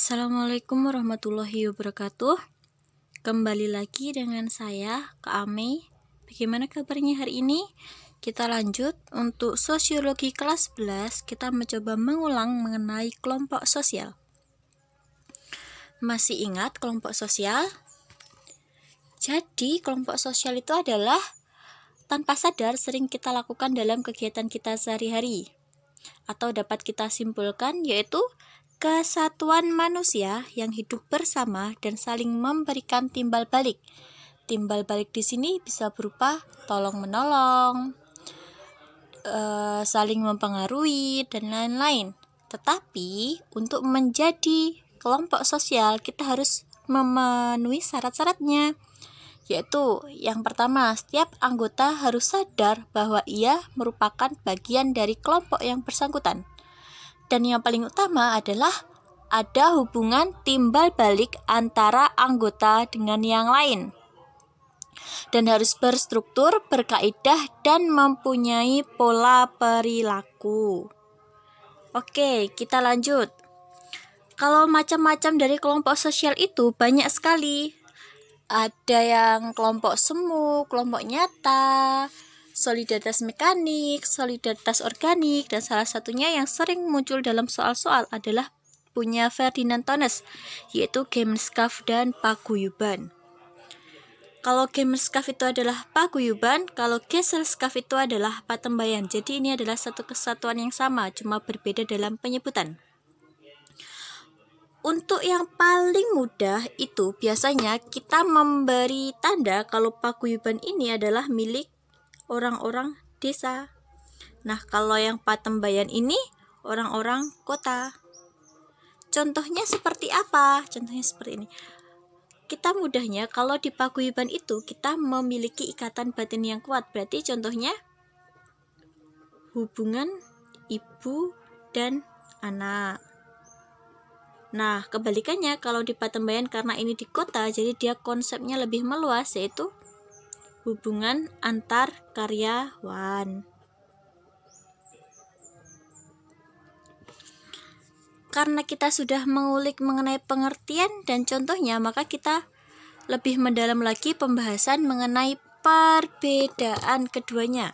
Assalamualaikum warahmatullahi wabarakatuh. Kembali lagi dengan saya, Kak Ame. Bagaimana kabarnya hari ini? Kita lanjut untuk sosiologi kelas 11. Kita mencoba mengulang mengenai kelompok sosial. Masih ingat kelompok sosial? Jadi, kelompok sosial itu adalah tanpa sadar sering kita lakukan dalam kegiatan kita sehari-hari. Atau dapat kita simpulkan yaitu kesatuan manusia yang hidup bersama dan saling memberikan timbal balik. Timbal balik di sini bisa berupa tolong-menolong, saling mempengaruhi, dan lain-lain. Tetapi untuk menjadi kelompok sosial kita harus memenuhi syarat-syaratnya. Yaitu yang pertama, setiap anggota harus sadar bahwa ia merupakan bagian dari kelompok yang bersangkutan. Dan yang paling utama adalah ada hubungan timbal balik antara anggota dengan yang lain. Dan harus berstruktur, berkaidah, dan mempunyai pola perilaku. Oke, kita lanjut. Kalau macam-macam dari kelompok sosial itu banyak sekali. Ada yang kelompok semu, kelompok nyata, solidaritas mekanik, solidaritas organik, dan salah satunya yang sering muncul dalam soal-soal adalah punya Ferdinand Thones, yaitu Gemeinschaft dan paguyuban. Kalau Gemeinschaft itu adalah paguyuban, kalau Gesellschaft itu adalah patembayan. Jadi ini adalah satu kesatuan yang sama, cuma berbeda dalam penyebutan. Untuk yang paling mudah itu biasanya kita memberi tanda kalau paguyuban ini adalah milik orang-orang desa. Nah, kalau yang patembayan ini orang-orang kota. Contohnya seperti apa? Contohnya seperti ini. Kita mudahnya kalau di paguyuban itu kita memiliki ikatan batin yang kuat. Berarti contohnya hubungan ibu dan anak. Nah, kebalikannya kalau di patembayan karena ini di kota, jadi dia konsepnya lebih meluas, yaitu hubungan antar karyawan. Karena kita sudah mengulik mengenai pengertian dan contohnya, maka kita lebih mendalam lagi pembahasan mengenai perbedaan keduanya.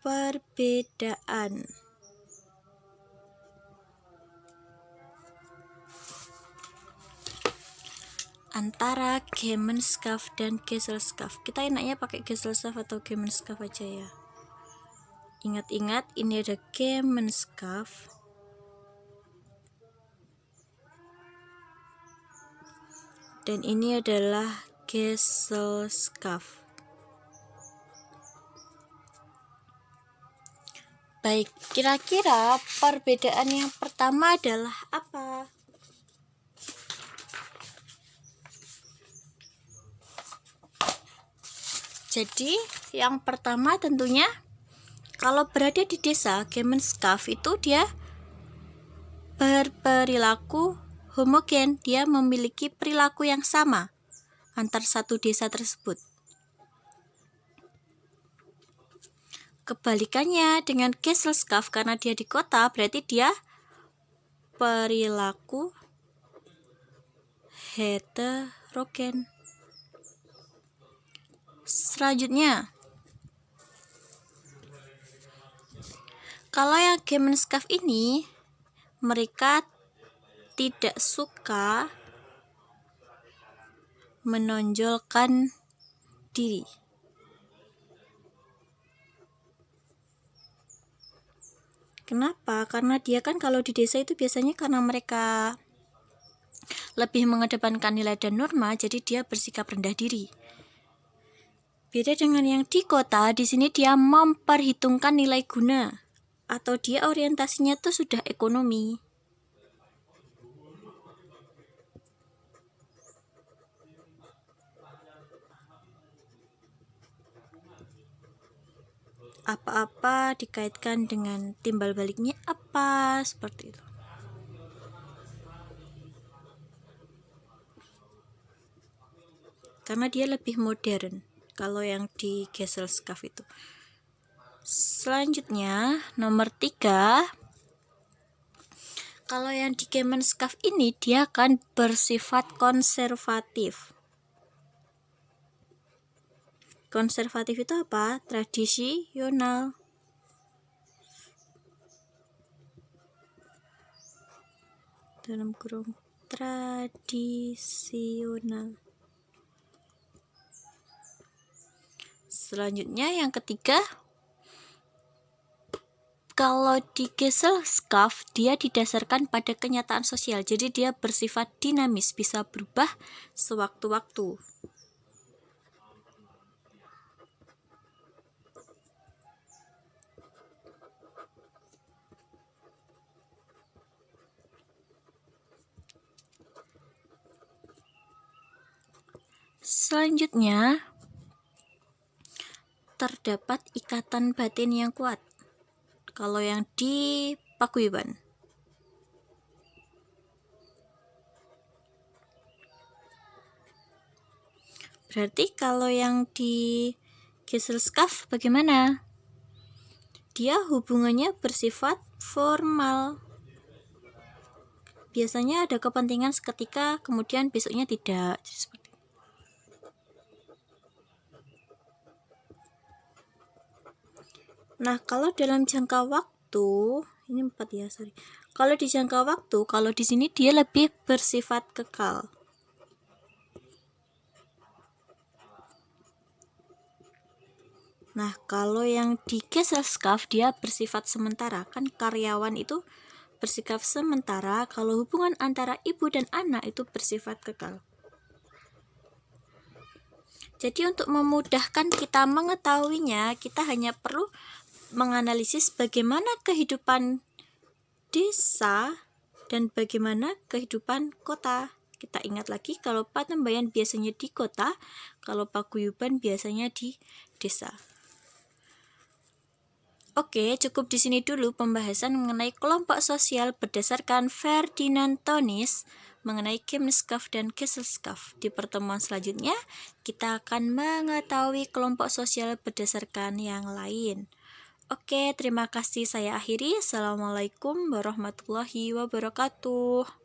Perbedaan antara Gemeinschaft dan Gesellschaft. Kita enaknya pakai Gesellschaft atau Gemeinschaft aja ya. Ingat-ingat, ini ada Gemeinschaft dan ini adalah Gesellschaft. Baik, kira-kira perbedaan yang pertama adalah apa? Jadi, yang pertama tentunya kalau berada di desa, Gemeinschaft itu dia berperilaku homogen, dia memiliki perilaku yang sama antar satu desa tersebut. Kebalikannya dengan Gesellschaft, karena dia di kota, berarti dia perilaku heterogen. Selanjutnya, kalau yang Gemeinschaft ini mereka tidak suka menonjolkan diri. Kenapa? Karena dia kan kalau di desa itu biasanya karena mereka lebih mengedepankan nilai dan norma, jadi dia bersikap rendah diri. Beda dengan yang di kota, di sini dia memperhitungkan nilai guna atau dia orientasinya tuh sudah ekonomi. Apa-apa dikaitkan dengan timbal baliknya apa, seperti itu. Karena dia lebih modern kalau yang di Gesellschaft itu. Selanjutnya, nomor 3, kalau yang di Kemenskaf ini dia akan bersifat konservatif. Konservatif itu apa? Tradisional. Dalam kurung tradisional. Selanjutnya yang ketiga, kalau di Gesellschaft dia didasarkan pada kenyataan sosial, jadi dia bersifat dinamis, bisa berubah sewaktu-waktu. Selanjutnya, terdapat ikatan batin yang kuat. Kalau yang di paguyuban. Berarti kalau yang di Gesellschaft bagaimana? Dia hubungannya bersifat formal. Biasanya ada kepentingan seketika, kemudian besoknya tidak. Nah, kalau dalam jangka waktu, ini 4 ya, sorry. Kalau di jangka waktu, kalau di sini dia lebih bersifat kekal. Nah, kalau yang di Gesellschaft dia bersifat sementara, kan karyawan itu bersikap sementara, kalau hubungan antara ibu dan anak itu bersifat kekal. Jadi untuk memudahkan kita mengetahuinya, kita hanya perlu menganalisis bagaimana kehidupan desa dan bagaimana kehidupan kota. Kita ingat lagi kalau Patembayan biasanya di kota, kalau paguyuban biasanya di desa. Oke, cukup di sini dulu pembahasan mengenai kelompok sosial berdasarkan Ferdinand Tönnies mengenai Kemenskaf dan Gesellschaft. Di pertemuan selanjutnya, kita akan mengetahui kelompok sosial berdasarkan yang lain. Oke, terima kasih. Saya akhiri. Assalamualaikum warahmatullahi wabarakatuh.